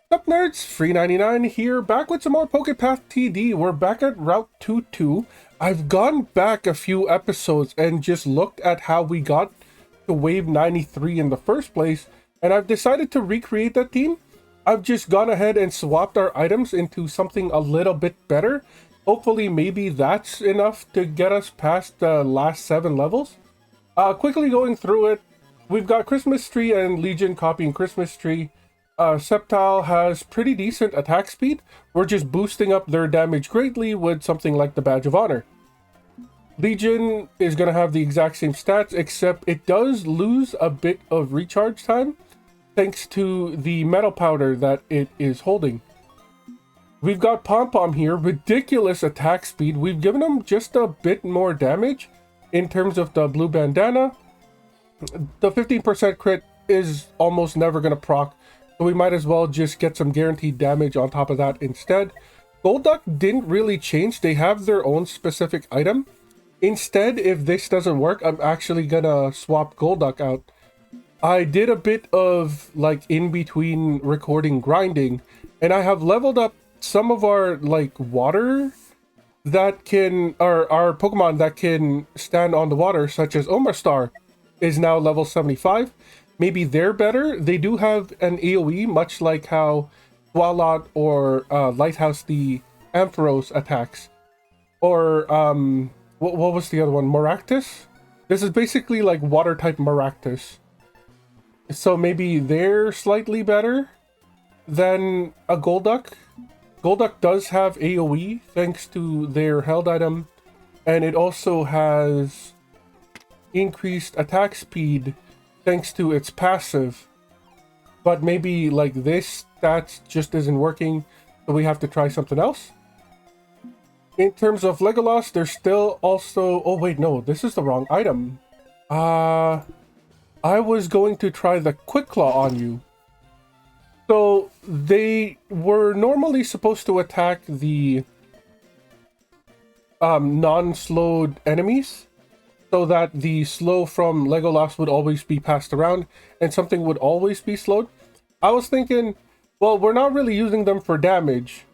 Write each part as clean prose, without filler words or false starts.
Sup Nerds, Free99 here, back with some more Pokepath TD. We're back at Route 22. I've gone back a few episodes and just looked at how we got to Wave 93 in the first place, and I've decided to recreate that team. I've just gone ahead and swapped our items into something a little bit better. Hopefully, maybe that's enough to get us past the last 7 levels. Quickly going through it, we've got Christmas Tree and Legion copying Christmas Tree. Sceptile has pretty decent attack speed. We're just boosting up their damage greatly with something like the Badge of Honor. Legion is going to have the exact same stats, except it does lose a bit of recharge time thanks to the metal powder that it is holding. We've got Pom Pom here, ridiculous attack speed. We've given him just a bit more damage in terms of the blue bandana. The 15% crit is almost never going to proc, so we might as well just get some guaranteed damage on top of that instead. Golduck didn't really change. They have their own specific item. Instead, if this doesn't work, I'm actually gonna swap Golduck out. I did a bit of like in-between recording grinding, and I have leveled up some of our like water that can, or our Pokemon that can stand on the water, such as Omastar is now level 75. Maybe they're better. They do have an AoE, much like how Swalot or Lighthouse the Ampharos attacks. Or, what was the other one? Maractus? This is basically like water-type Maractus. So maybe they're slightly better than a Golduck. Golduck does have AoE, thanks to their held item. And it also has increased attack speed thanks to its passive, but maybe like this stats just isn't working, so we have to try something else. In terms of Legolas, there's still also, oh wait, no, this is the wrong item. I was going to try the Quick Claw on you. So they were normally supposed to attack the non-slowed enemies, so that the slow from Legolas would always be passed around and something would always be slowed. I was thinking, well, we're not really using them for damage,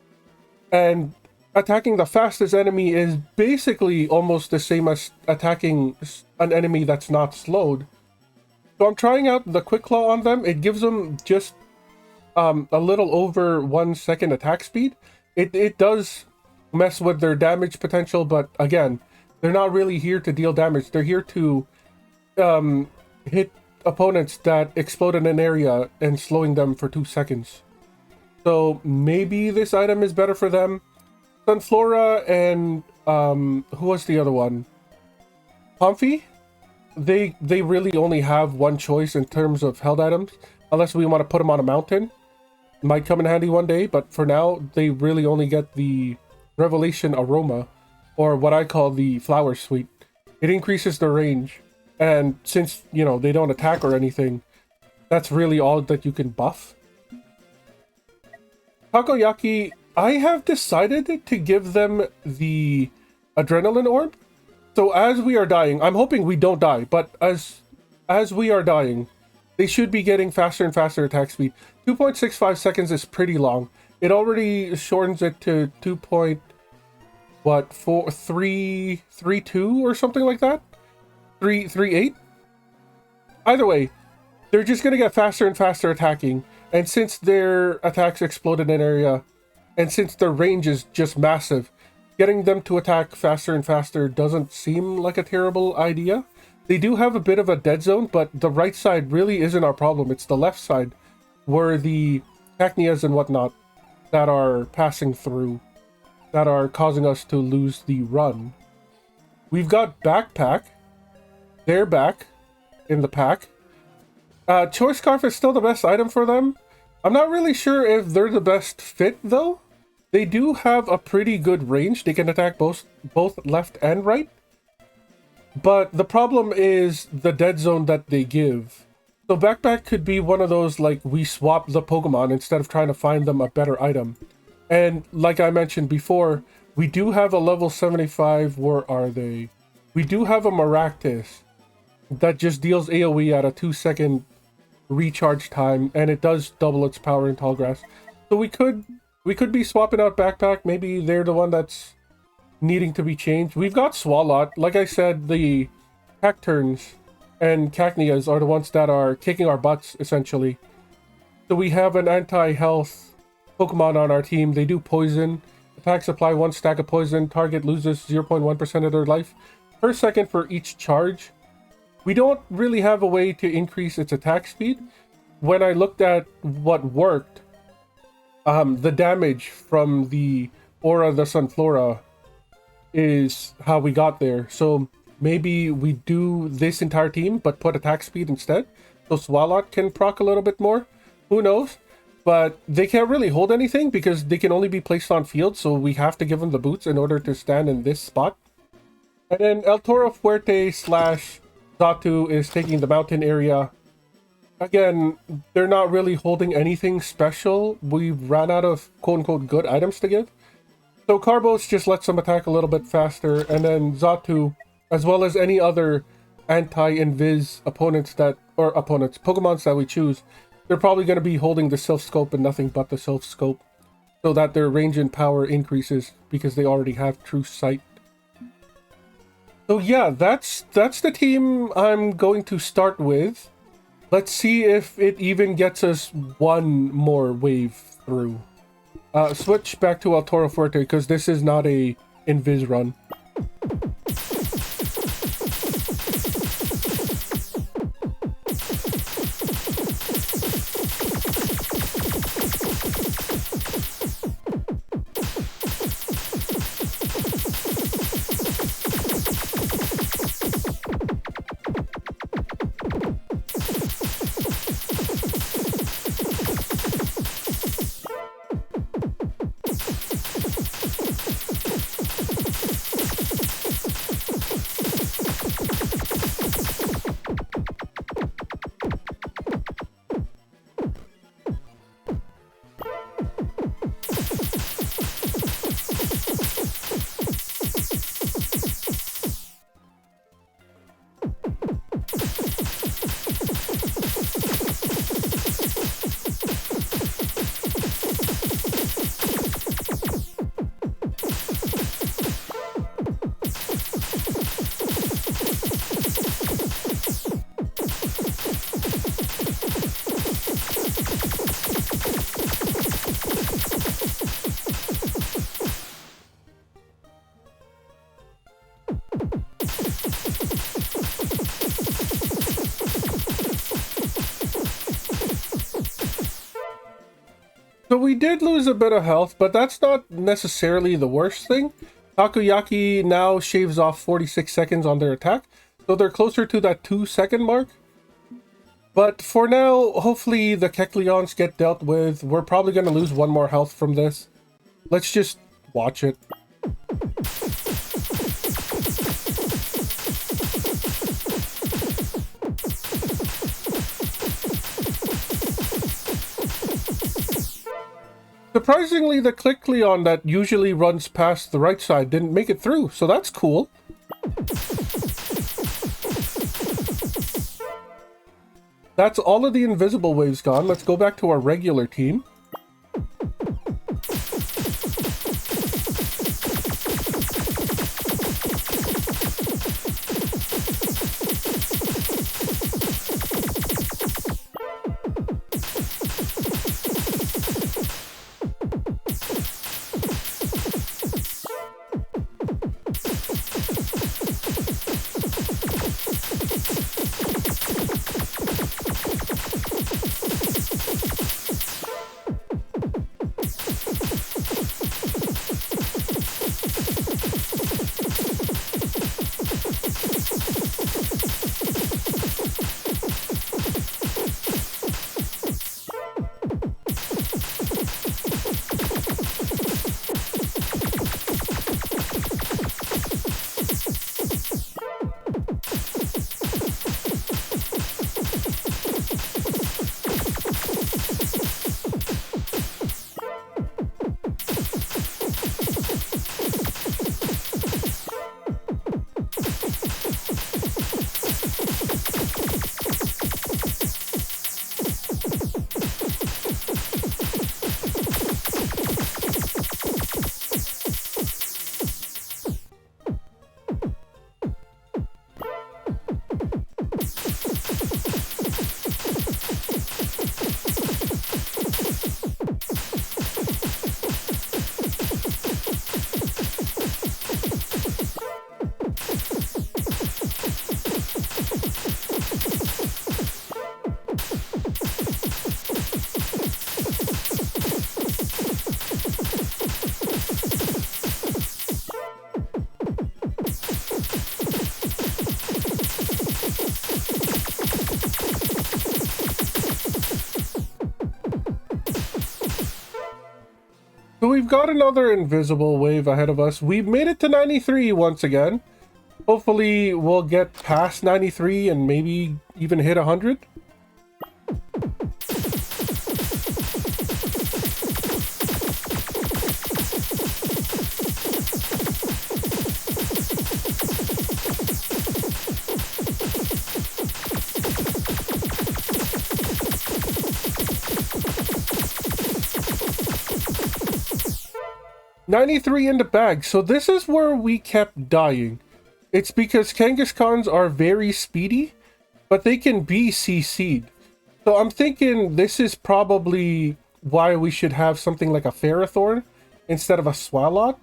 and attacking the fastest enemy is basically almost the same as attacking an enemy that's not slowed. So I'm trying out the Quick Claw on them. It gives them just a little over 1 second attack speed. It does mess with their damage potential, but again, they're not really here to deal damage. They're here to hit opponents that explode in an area and slowing them for 2 seconds. So maybe this item is better for them. Sunflora and who was the other one? Comfy? They really only have one choice in terms of held items, unless we want to put them on a mountain. Might come in handy one day, but for now they really only get the Revelation Aroma, or what I call the Flower Suite. It increases their range, and since, you know, they don't attack or anything, that's really all that you can buff. Takoyaki, I have decided to give them the Adrenaline Orb. So as we are dying, I'm hoping we don't die, but as we are dying, they should be getting faster and faster attack speed. 2.65 seconds is pretty long. It already shortens it to 3.32 or something like that? 3.38? Either way, they're just going to get faster and faster attacking. And since their attacks explode in an area, and since their range is just massive, getting them to attack faster and faster doesn't seem like a terrible idea. They do have a bit of a dead zone, but the right side really isn't our problem. It's the left side, where the Cacneas and whatnot that are passing through, that are causing us to lose the run. We've got Backpack. They're back in the pack. Choice Scarf is still the best item for them. I'm not really sure if they're the best fit, though. They do have a pretty good range. They can attack both left and right. But the problem is the dead zone that they give. So Backpack could be one of those, like, we swap the Pokemon instead of trying to find them a better item. And like I mentioned before, we do have a level 75, where are they? We do have a Maractus that just deals AoE at a 2 second recharge time, and it does double its power in tall grass. So we could be swapping out backpack. Maybe they're the one that's needing to be changed. We've got Swalot. Like I said, the Cacturns and Cacneas are the ones that are kicking our butts, essentially. So we have an anti-health Pokemon on our team. They do poison. Attacks apply 1 stack of poison. Target loses 0.1% of their life per second for each charge. We don't really have a way to increase its attack speed. When I looked at what worked, the damage from the Aura the Sunflora is how we got there. So maybe we do this entire team, but put attack speed instead. So Swalot can proc a little bit more. Who knows? But they can't really hold anything because they can only be placed on field. So we have to give them the boots in order to stand in this spot. And then El Toro Fuerte / Zatu is taking the mountain area. Again, they're not really holding anything special. We ran out of quote-unquote good items to give. So Carbos just lets them attack a little bit faster, and then Zatu, as well as any other anti-invis Pokemons that we choose, they're probably going to be holding the Silph Scope and nothing but the Silph Scope, so that their range and power increases because they already have True Sight. So yeah, that's the team I'm going to start with. Let's see if it even gets us one more wave through. Switch back to El Toro Fuerte because this is not a Invis run. So we did lose a bit of health, but that's not necessarily the worst thing. Takoyaki now shaves off 46 seconds on their attack, so they're closer to that 2-second mark. But for now, hopefully the Kecleons get dealt with. We're probably going to lose 1 more health from this. Let's just watch it. Surprisingly, the Kecleon that usually runs past the right side didn't make it through, so that's cool. That's all of the invisible waves gone. Let's go back to our regular team. So we've got another invisible wave ahead of us. We've made it to 93 once again. Hopefully we'll get past 93 and maybe even hit 100. $93 in the bag. So this is where we kept dying. It's because Kangaskhan's are very speedy, but they can be CC'd. So I'm thinking this is probably why we should have something like a Ferrothorn instead of a Swalot,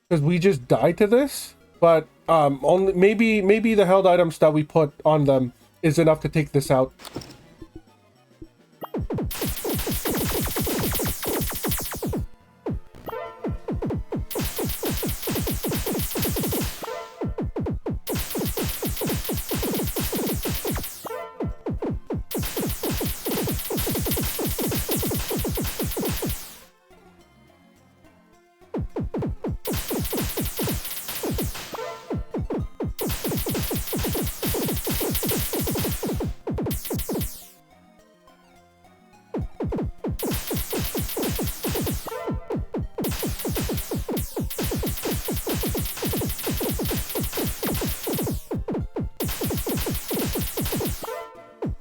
because we just died to this. But only maybe the held items that we put on them is enough to take this out.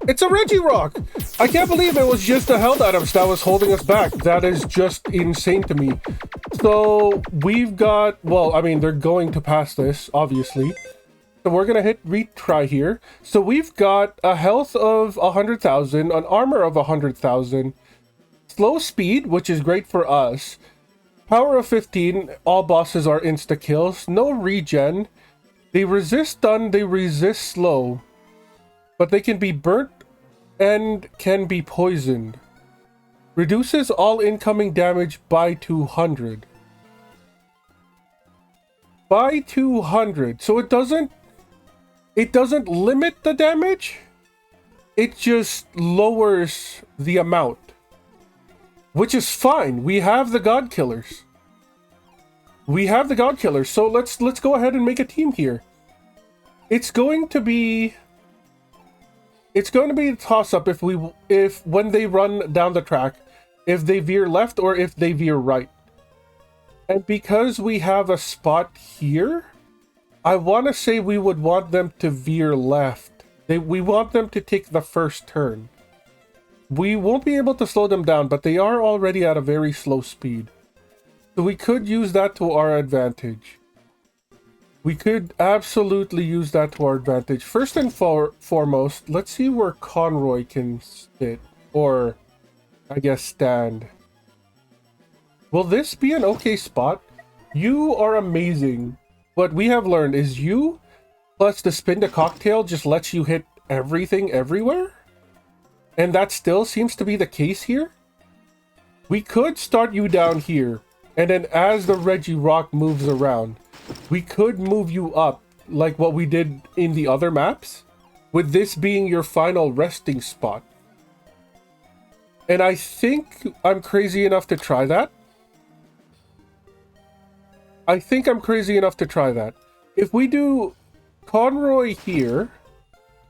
It's a Regirock! I can't believe it was just the held items that was holding us back. That is just insane to me. So we've got, well, I mean, they're going to pass this, obviously. So we're gonna hit retry here. So we've got a health of 100,000, an armor of 100,000, slow speed, which is great for us, power of 15, all bosses are insta-kills, no regen, they resist stun, they resist slow, but they can be burnt and can be poisoned. Reduces all incoming damage by 200. By 200. So it doesn't limit the damage. It just lowers the amount. Which is fine. We have the God Killers. We have the God Killers. So let's go ahead and make a team here. It's going to be a toss-up if when they run down the track, if they veer left or if they veer right. And because we have a spot here, I want to say we would want them to veer left. We want them to take the first turn. We won't be able to slow them down, but they are already at a very slow speed. So we could use that to our advantage. We could absolutely use that to our advantage. First and foremost, let's see where Conroy can sit. Or, I guess, stand. Will this be an okay spot? You are amazing. What we have learned is you, plus the spin to cocktail, just lets you hit everything everywhere. And that still seems to be the case here. We could start you down here. And then as the Regirock moves around, we could move you up like what we did in the other maps, with this being your final resting spot. And I think I'm crazy enough to try that. If we do Conroy here,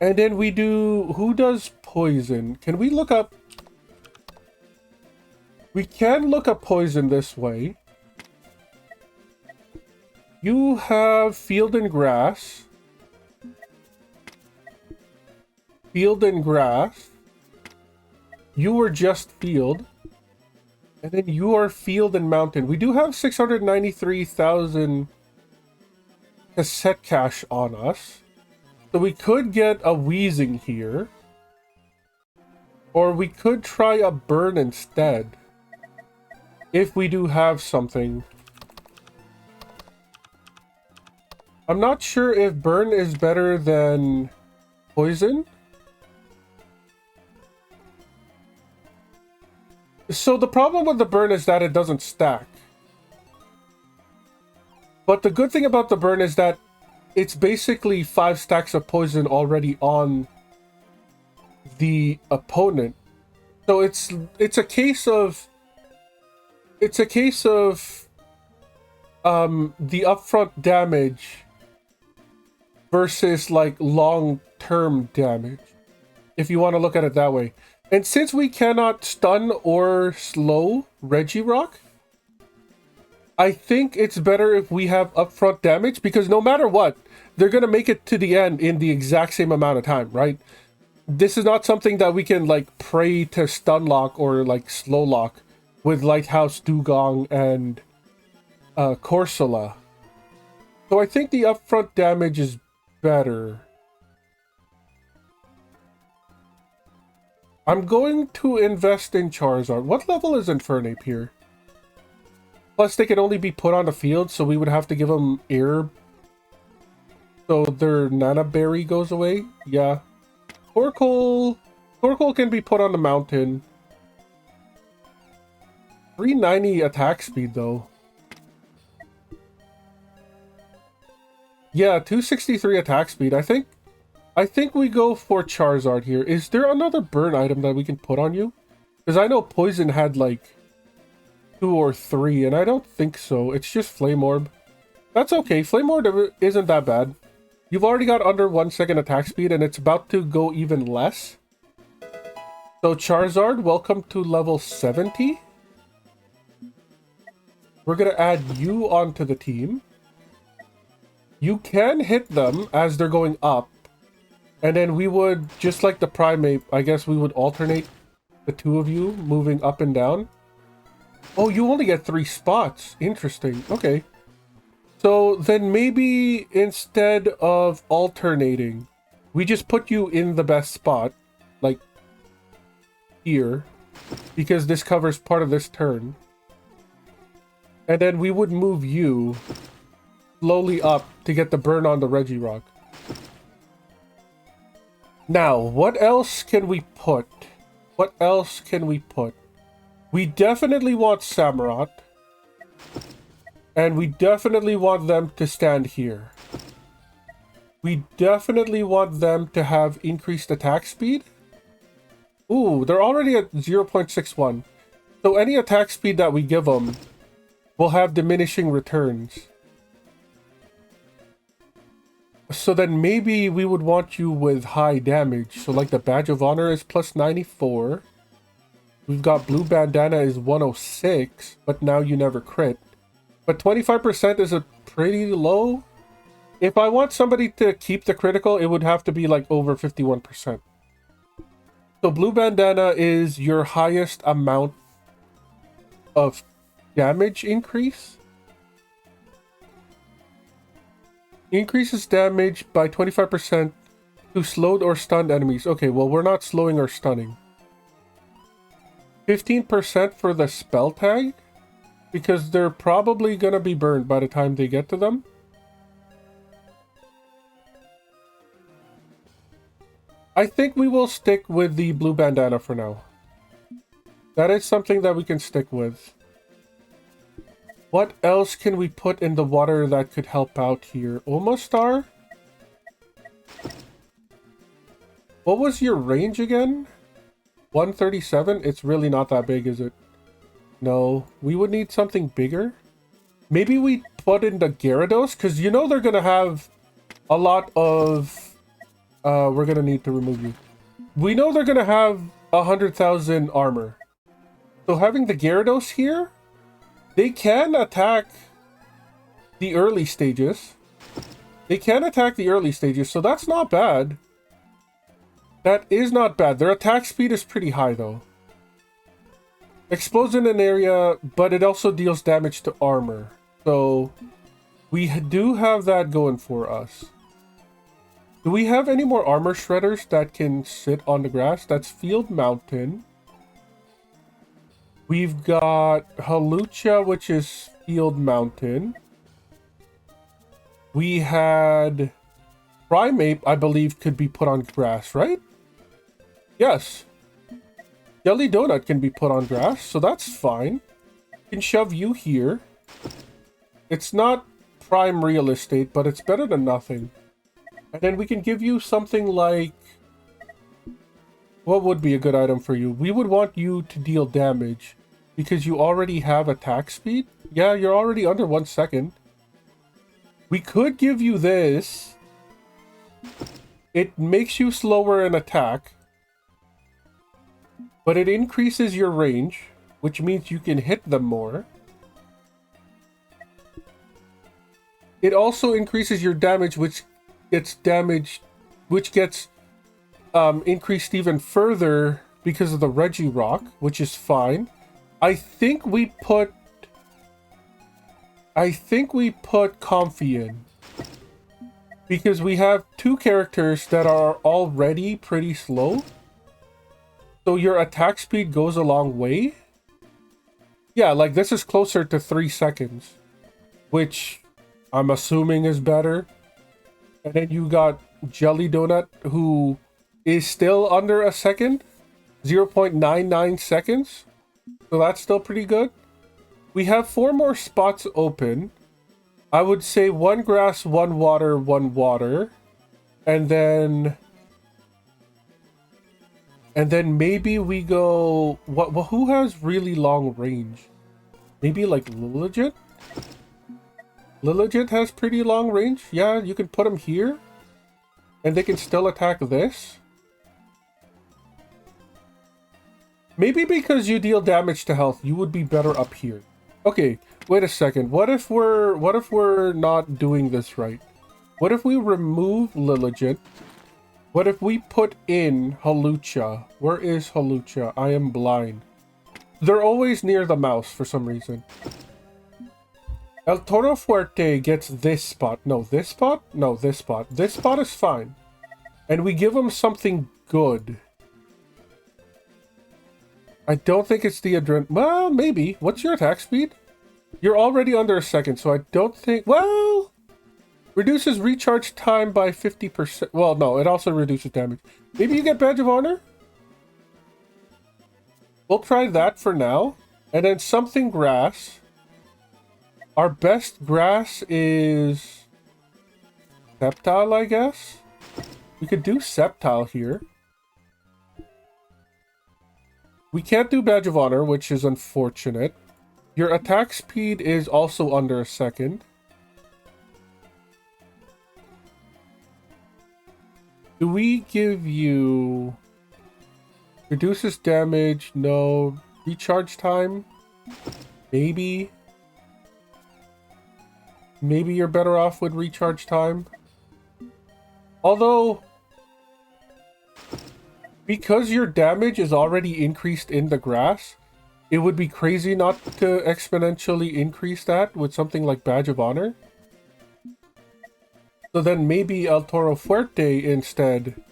and then we do, who does poison? Can we look up? We can look up poison this way. You have field and grass. Field and grass. You were just field. And then you are field and mountain. We do have 693,000 cassette cash on us. So we could get a wheezing here. Or we could try a burn instead. If we do have something. I'm not sure if burn is better than poison. So the problem with the burn is that it doesn't stack. But the good thing about the burn is that it's basically 5 stacks of poison already on the opponent. So it's a case of it's a case of the upfront damage versus like long-term damage, if you want to look at it that way. And since we cannot stun or slow Regirock, I think it's better if we have upfront damage, because no matter what, they're going to make it to the end in the exact same amount of time, right? This is not something that we can like pray to stun lock or like slow lock with Lighthouse Dugong and Corsola. So I think the upfront damage is better. I'm going to invest in Charizard. What level is Infernape here? Plus, they can only be put on the field, so we would have to give them air. So their Nana Berry goes away. Yeah. Torkoal can be put on the mountain. 390 attack speed, though. Yeah, 263 attack speed. I think we go for Charizard here. Is there another burn item that we can put on you? Because I know Poison had like 2 or 3, and I don't think so. It's just Flame Orb. That's okay. Flame Orb isn't that bad. You've already got under 1 second attack speed, and it's about to go even less. So Charizard, welcome to level 70. We're going to add you onto the team. You can hit them as they're going up. And then we would, just like the Primeape, I guess we would alternate the two of you moving up and down. Oh, you only get 3 spots. Interesting. Okay. So then maybe instead of alternating, we just put you in the best spot. Like here. Because this covers part of this turn. And then we would move you slowly up to get the burn on the Regirock. Now, what else can we put? What else can we put? We definitely want Samurott. And we definitely want them to stand here. We definitely want them to have increased attack speed. Ooh, they're already at 0.61. So any attack speed that we give them will have diminishing returns. So then maybe we would want you with high damage. So like the Badge of Honor is plus 94. We've got Blue Bandana is 106, but now you never crit. But 25% is a pretty low. If I want somebody to keep the critical, it would have to be like over 51%. So Blue Bandana is your highest amount of damage increase. Increases damage by 25% to slowed or stunned enemies. Okay, well, we're not slowing or stunning. 15% for the spell tag, because they're probably going to be burned by the time they get to them. I think we will stick with the Blue Bandana for now. That is something that we can stick with. What else can we put in the water that could help out here? Omastar? What was your range again? 137? It's really not that big, is it? No, we would need something bigger. Maybe we put in the Gyarados, because you know they're going to have a lot of... we're going to need to remove you. We know they're going to have 100,000 armor. So having the Gyarados here, they can attack the early stages. They can attack the early stages, so that's not bad. That is not bad. Their attack speed is pretty high, though. Explodes in an area, but it also deals damage to armor. So, we do have that going for us. Do we have any more armor shredders that can sit on the grass? That's Field Mountain. We've got Halucha, which is Field Mountain. We had Primeape, I believe, could be put on grass, right? Yes. Jelly Donut can be put on grass, so that's fine. We can shove you here. It's not prime real estate, but it's better than nothing. And then we can give you something like... What would be a good item for you? We would want you to deal damage. because you already have attack speed. Yeah, you're already under 1 second. We could give you this. It makes you slower in attack, but it increases your range, which means you can hit them more. It also increases your damage, which gets increased even further because of the Reggie Rock, which is fine. I think we put Comfy in because we have two characters that are already pretty slow. So your attack speed goes a long way. Yeah, like this is closer to 3 seconds, which I'm assuming is better. And then you got Jelly Donut, who is still under a second, 0.99 seconds. So that's still pretty good. We have 4 more spots open. I would say 1 grass, 1 water, 1 water. And then maybe we go... who has really long range? Maybe like Lilligant? Lilligant has pretty long range. Yeah, you can put them here. And they can still attack this. Maybe because you deal damage to health, you would be better up here. Okay, wait a second. What if we're not doing this right? What if we remove Lilligant? What if we put in Halucha? Where is Halucha? I am blind. They're always near the mouse for some reason. El Toro Fuerte gets this spot. No, this spot? No, this spot. This spot is fine. And we give him something good. I don't think it's the adrenaline. Well, maybe. What's your attack speed? You're already under a second, so I don't think... Well... Reduces recharge time by 50%. Well, no, it also reduces damage. Maybe you get Badge of Honor? We'll try that for now. And then something grass. Our best grass is... Sceptile, I guess? We could do Sceptile here. We can't do Badge of Honor, which is unfortunate. Your attack speed is also under a second. Do we give you... Reduces damage? No. Recharge time? Maybe. Maybe you're better off with recharge time. Although... Because your damage is already increased in the grass, it would be crazy not to exponentially increase that with something like Badge of Honor. So then maybe El Toro Fuerte instead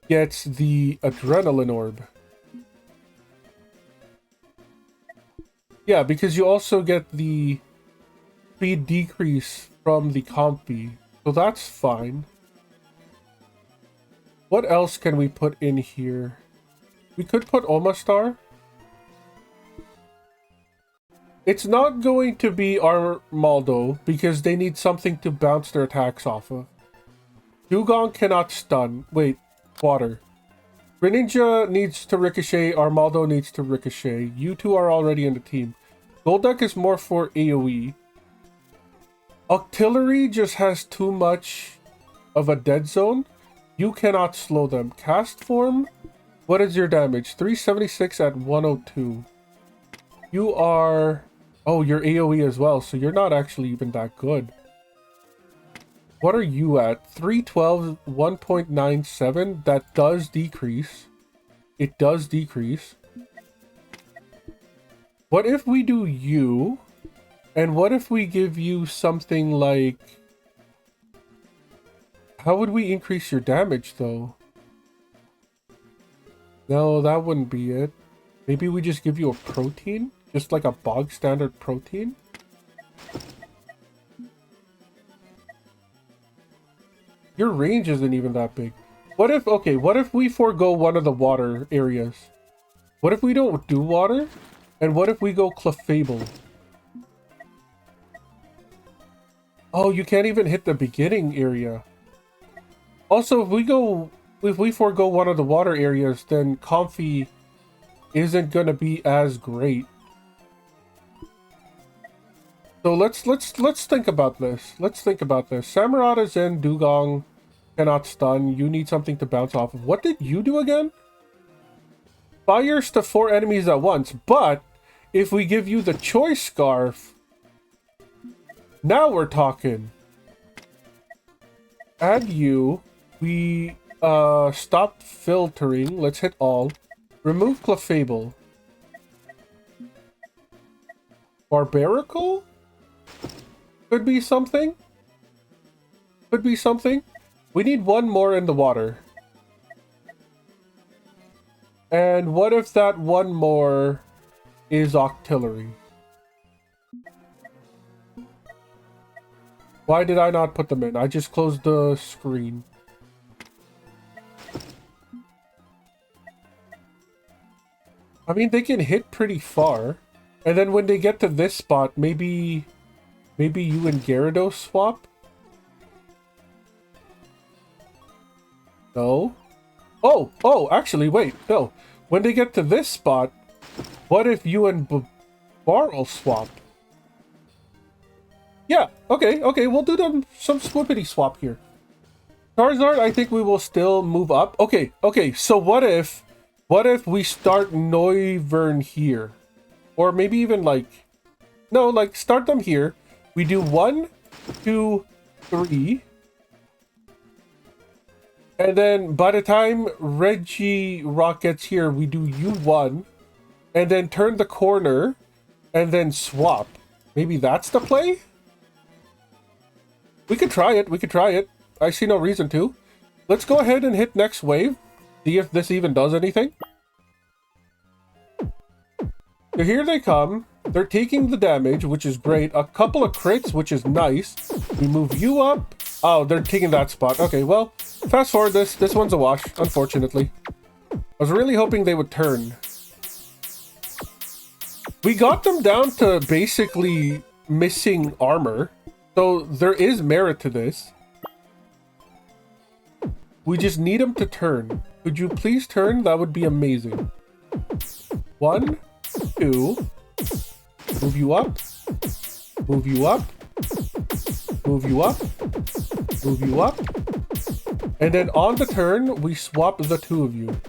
gets the Adrenaline Orb. Yeah, because you also get the speed decrease from the Comfy. So that's fine. What else can we put in here? We could put Omastar. It's not going to be our Maldo because they need something to bounce their attacks off of. Dugong cannot stun. Wait, water. Greninja needs to ricochet. Armaldo needs to ricochet. You two are already in the team. Golduck is more for AoE. Octillery just has too much of a dead zone. You cannot slow them. Cast form? What is your damage? 376 at 102. You are... Oh, you're AoE as well, so you're not actually even that good. What are you at? 312, 1.97. That does decrease. It does decrease. What if we do you? And what if we give you something like... How would we increase your damage, though? No, that wouldn't be it. Maybe we just give you a protein? Just like a bog standard protein? Your range isn't even that big. What if, okay, what if we forego one of the water areas? What if we don't do water? And what if we go Clefable? Oh, you can't even hit the beginning area. Also, if we forego one of the water areas, then Comfy isn't gonna be as great. So let's think about this. Let's think about this. Samurott is in, Dugong cannot stun. You need something to bounce off of. What did you do again? Fires to 4 enemies at once, but if we give you the choice scarf, now we're talking. Add you. We stop filtering. Let's hit all. Remove Clefable. Barbarical? Could be something. Could be something. We need one more in the water. And what if that one more is Octillery? Why did I not put them in? I just closed the screen. I mean, they can hit pretty far. And then when they get to this spot, maybe you and Gyarados swap? No? Oh, actually, wait, no. When they get to this spot, what if you and Barl swap? Yeah, okay, we'll do some swippity swap here. Charizard, I think we will still move up. Okay, so what if we start Noivern here? Or maybe even like, no, like start them here. We do 1, 2, 3. And then by the time Regirock gets here, we do U1. And then turn the corner and then swap. Maybe that's the play? We could try it. I see no reason to. Let's go ahead and hit next wave. See if this even does anything. So here they come. They're taking the damage, which is great. A couple of crits, which is nice. We move you up. Oh, they're taking that spot. Okay, well, fast forward this. This one's a wash, unfortunately. I was really hoping they would turn. We got them down to basically missing armor. So there is merit to this. We just need them to turn. Could you please turn? That would be amazing. 1, 2. Move you up. Move you up. Move you up. Move you up. And then on the turn, we swap the 2 of you.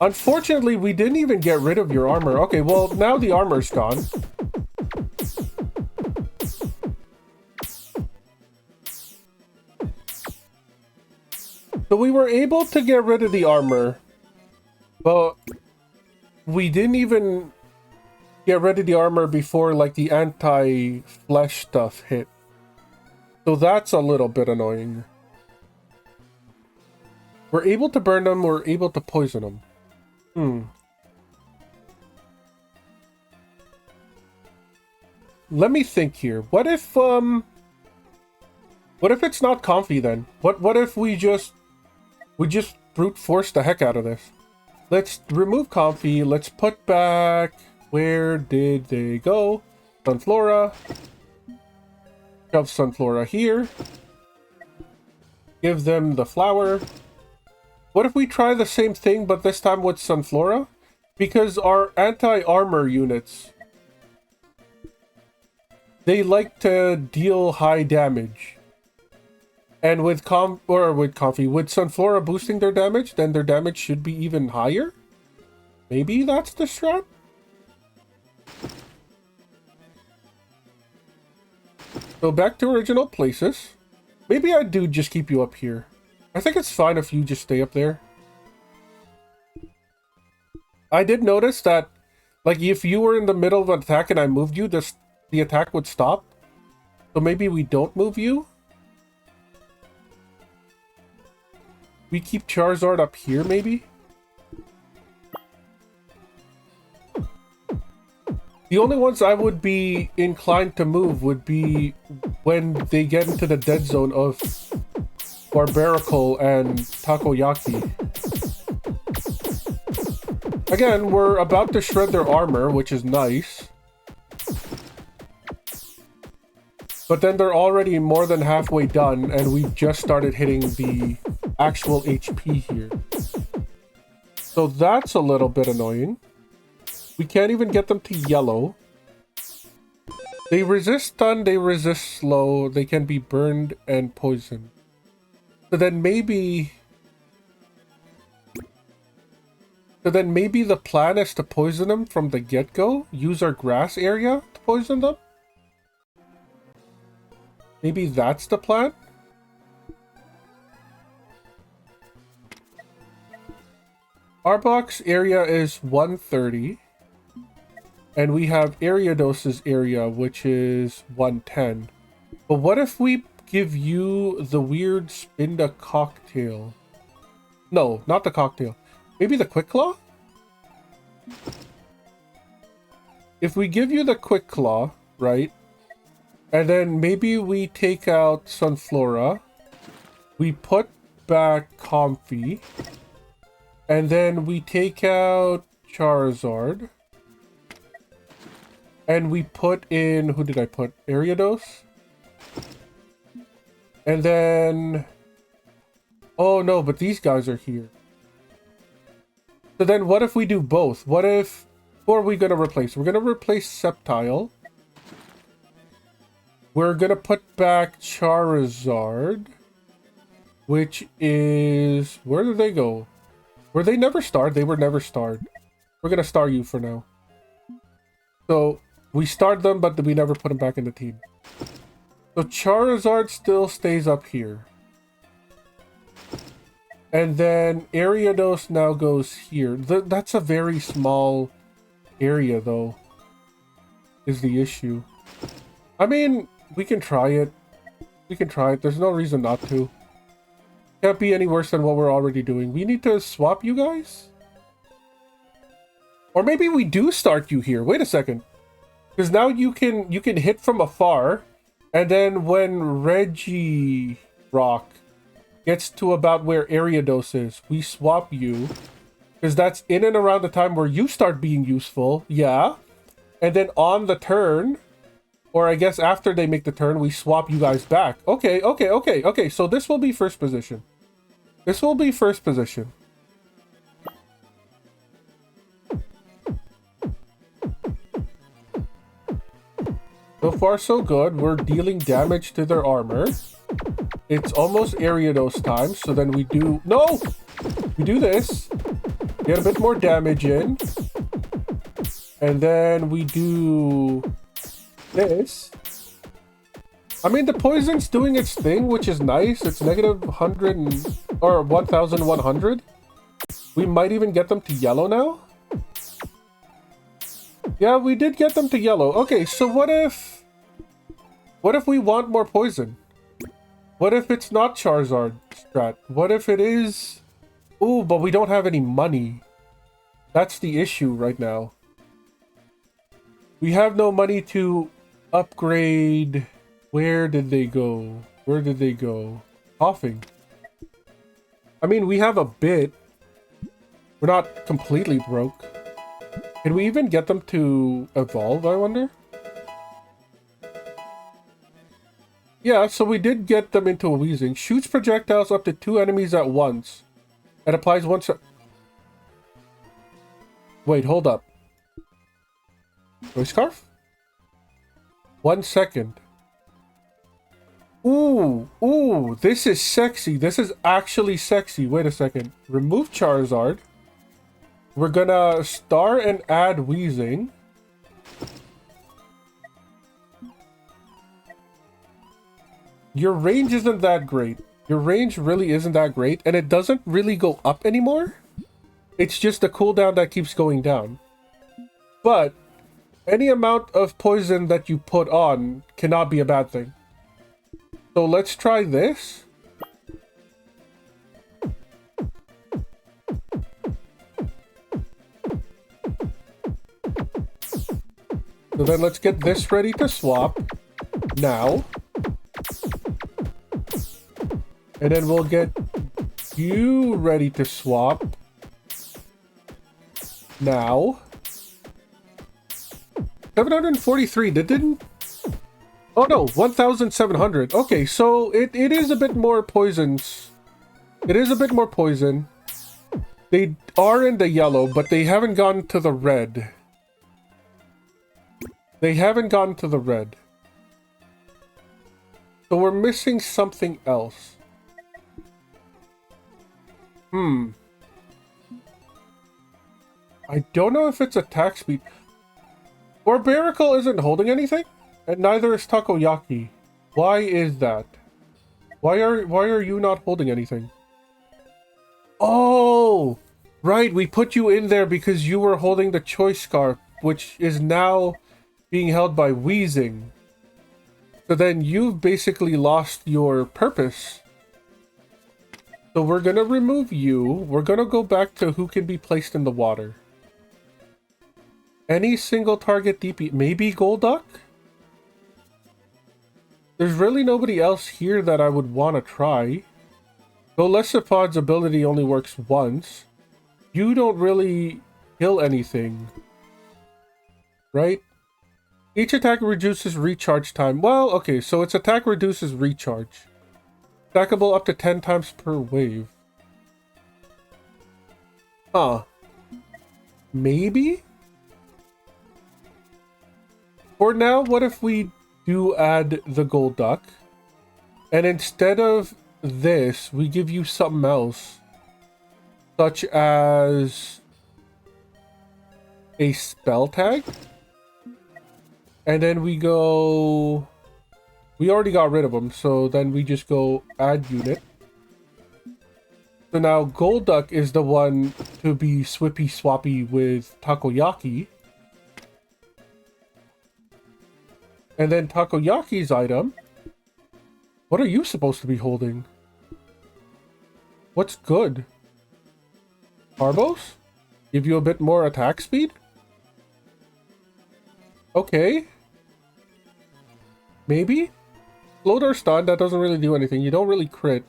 Unfortunately, we didn't even get rid of your armor. Okay, well, now the armor's gone. So we were able to get rid of the armor, but we didn't even get rid of the armor before like the anti-flesh stuff hit. So that's a little bit annoying. We're able to burn them, we're able to poison them. Let me think here. What if it's not comfy then? What if we just brute force the heck out of this? Let's remove comfy. Let's put back, where did they go? Sunflora. Shove Sunflora here. Give them the flower. What if we try the same thing, but this time with Sunflora? Because our anti-armor units, they like to deal high damage. And with Sunflora boosting their damage, then their damage should be even higher? Maybe that's the strat? So back to original places. Maybe I do just keep you up here. I think it's fine if you just stay up there. I did notice that, like, if you were in the middle of an attack and I moved you, the attack would stop. So maybe we don't move you. We keep Charizard up here, maybe? The only ones I would be inclined to move would be when they get into the dead zone of Barbarical and Takoyaki. Again, we're about to shred their armor, which is nice. But then they're already more than halfway done, and we've just started hitting the actual HP here. So that's a little bit annoying. We can't even get them to yellow. They resist stun, they resist slow, they can be burned and poisoned. So then maybe... the plan is to poison them from the get-go? Use our grass area to poison them? Maybe that's the plan? Our box area is 130. And we have Ariados's area, which is 110. But what if we give you the weird Spinda cocktail? No, not the cocktail. Maybe the Quick Claw? If we give you the Quick Claw, right? And then maybe we take out Sunflora. We put back Comfy. And then we take out Charizard. And we put in... Who did I put? Ariados? And then... Oh no, but these guys are here. So then what if we do both? What if... Who are we going to replace? We're going to replace Sceptile. We're going to put back Charizard. Which is... Where did they go? Were they never starred? They were never starred. We're going to star you for now. So, we starred them, but we never put them back in the team. So Charizard still stays up here. And then Ariados now goes here. That's a very small area, though, is the issue. I mean, we can try it. We can try it. There's no reason not to. Can't be any worse than what we're already doing. We need to swap you guys? Or maybe we do start you here. Wait a second. Because now you can hit from afar. And then when Reggie Rock gets to about where Ariados is, we swap you. Because that's in and around the time where you start being useful. Yeah. And then on the turn, or I guess after they make the turn, we swap you guys back. Okay. So this will be first position. This will be first position. So far, so good. We're dealing damage to their armor. It's almost Ariados time, so then we do... No! We do this. Get a bit more damage in. And then we do... this. I mean, the poison's doing its thing, which is nice. It's negative 100 or 1,100. We might even get them to yellow now. Yeah, we did get them to yellow. Okay, so what if we want more poison? What if it's not Charizard strat? What if it is... Ooh, but we don't have any money. That's the issue right now. We have no money to upgrade... Where did they go? Where did they go? Coughing. I mean, we have a bit. We're not completely broke. Can we even get them to evolve, I wonder? Yeah, so we did get them into a wheezing. Shoots projectiles up to 2 enemies at once. And applies one... Wait, hold up. Voice Scarf? 1 second. Ooh, this is sexy. This is actually sexy. Wait a second. Remove Charizard. We're gonna star and add Wheezing. Your range isn't that great. Your range really isn't that great, and it doesn't really go up anymore. It's just a cooldown that keeps going down. But any amount of poison that you put on cannot be a bad thing. So let's try this. So then let's get this ready to swap now. And then we'll get you ready to swap now. 743, that didn't... Oh no, 1,700. Okay, so it is a bit more poisons. It is a bit more poison. They are in the yellow, but they haven't gone to the red. They haven't gone to the red. So we're missing something else. I don't know if it's attack speed. Barbarical isn't holding anything, and neither is Takoyaki. Why is that? Why are you not holding anything? Oh, right. We put you in there because you were holding the choice scarf, which is now being held by Wheezing. So then you've basically lost your purpose. So we're gonna remove you. We're gonna go back to who can be placed in the water. Any single target DP. Maybe Golduck? There's really nobody else here that I would want to try. Though Lesopod's ability only works once. You don't really kill anything. Right? Each attack reduces recharge time. Well, okay, so its attack reduces recharge. Stackable up to 10 times per wave. Huh. Maybe? For now, what if we do add the Golduck? And instead of this, we give you something else. Such as a spell tag? And then we go... We already got rid of them, so then we just go add unit. So now Golduck is the one to be swippy swappy with Takoyaki. And then Takoyaki's item. What are you supposed to be holding? What's good? Carbos? Give you a bit more attack speed? Okay. Maybe? Float or stun, that doesn't really do anything. You don't really crit.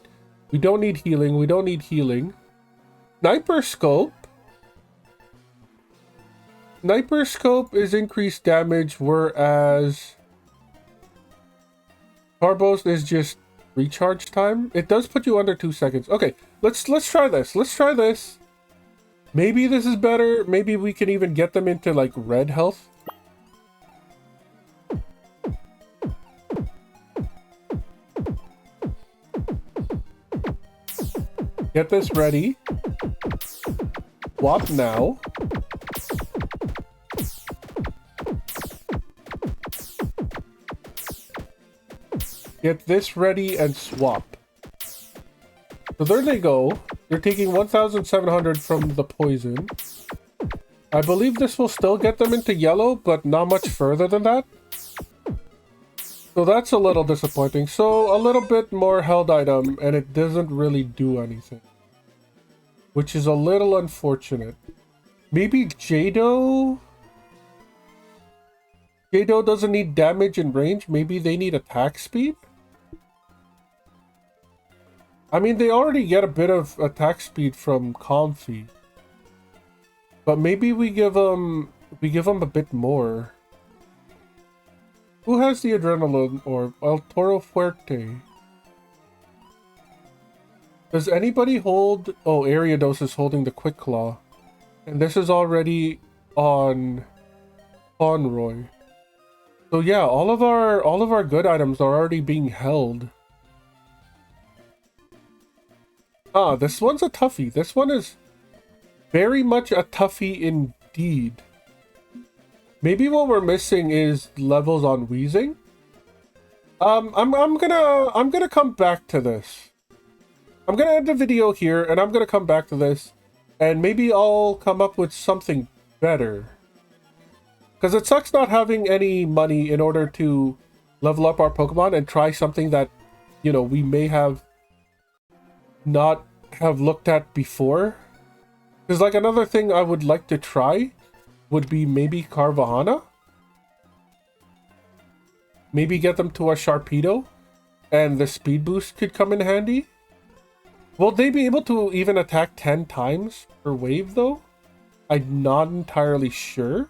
We don't need healing. We don't need healing. Sniper Scope. Sniper Scope is increased damage, whereas Carbos is just recharge time. It does put you under 2 seconds. Okay, let's try this. Let's try this. Maybe this is better. Maybe we can even get them into like red health. Get this ready. Swap now. Get this ready and swap. So there they go. They're taking 1,700 from the poison. I believe this will still get them into yellow, but not much further than that. So that's a little disappointing. So a little bit more held item, and it doesn't really do anything. Which is a little unfortunate. Maybe Jado? Jado doesn't need damage and range. Maybe they need attack speed? I mean, they already get a bit of attack speed from Comfy. But maybe we give them a bit more. Who has the Adrenaline Orb? El Toro Fuerte. Does anybody hold... Oh, Ariados is holding the Quick Claw. And this is already on Conroy. So yeah, all of our good items are already being held. Ah, this one's a toughie. This one is very much a toughie indeed. Maybe what we're missing is levels on Wheezing. I'm gonna come back to this. I'm gonna end the video here, and I'm gonna come back to this, and maybe I'll come up with something better. Because it sucks not having any money in order to level up our Pokemon and try something that, you know, we may have not have looked at before. Because like another thing I would like to try would be maybe Carvahana. Maybe get them to a Sharpedo, and the speed boost could come in handy. Will they be able to even attack 10 times per wave though? I'm not entirely sure.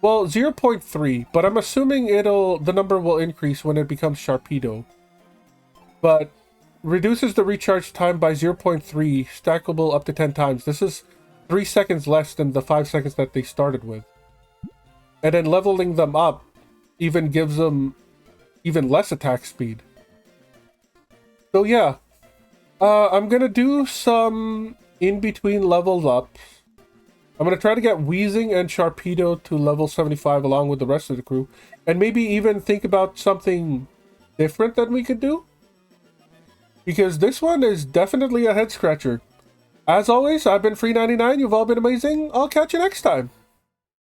Well, 0.3, but I'm assuming the number will increase when it becomes Sharpedo. But reduces the recharge time by 0.3, stackable up to 10 times. This is 3 seconds less than the 5 seconds that they started with. And then leveling them up even gives them even less attack speed. So yeah, I'm gonna do some in-between levels up. I'm gonna try to get Weezing and Sharpedo to level 75 along with the rest of the crew. And maybe even think about something different that we could do. Because this one is definitely a head-scratcher. As always, I've been Free99, you've all been amazing. I'll catch you next time.